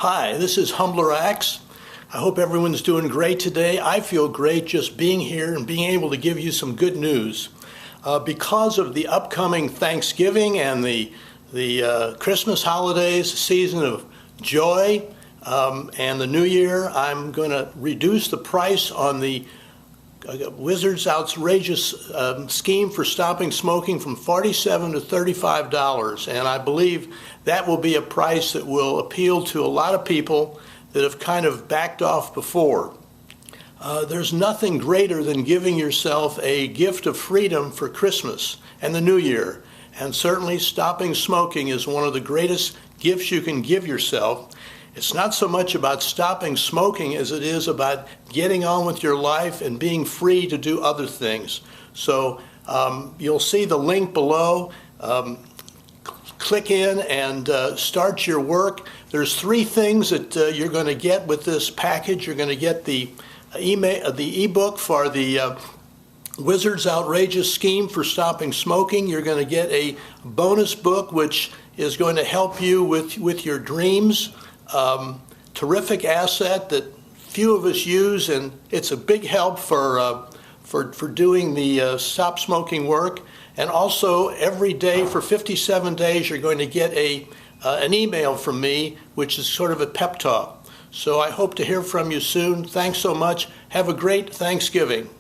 Hi, this is Humbler Axe. I hope everyone's doing great today. I feel great just being here and being able to give you some good news. Because of the upcoming Thanksgiving and the Christmas holidays, season of joy, and the New Year, I'm going to reduce the price on the Wizards' outrageous scheme for stopping smoking from $47 to $35, and I believe that will be a price that will appeal to a lot of people that have kind of backed off before. There's nothing greater than giving yourself a gift of freedom for Christmas and the New Year, and certainly stopping smoking is one of the greatest gifts you can give yourself. It's not so much about stopping smoking as it is about getting on with your life and being free to do other things. So you'll see the link below. Click in and start your work. There's three things that you're going to get with this package. You're going to get the ebook for the Wizards' outrageous scheme for stopping smoking. You're going to get a bonus book which is going to help you with your dreams. Terrific asset that few of us use, and it's a big help for doing the stop smoking work. And also every day for 57 days you're going to get an email from me, which is sort of a pep talk. So I hope to hear from you soon. Thanks so much. Have a great Thanksgiving.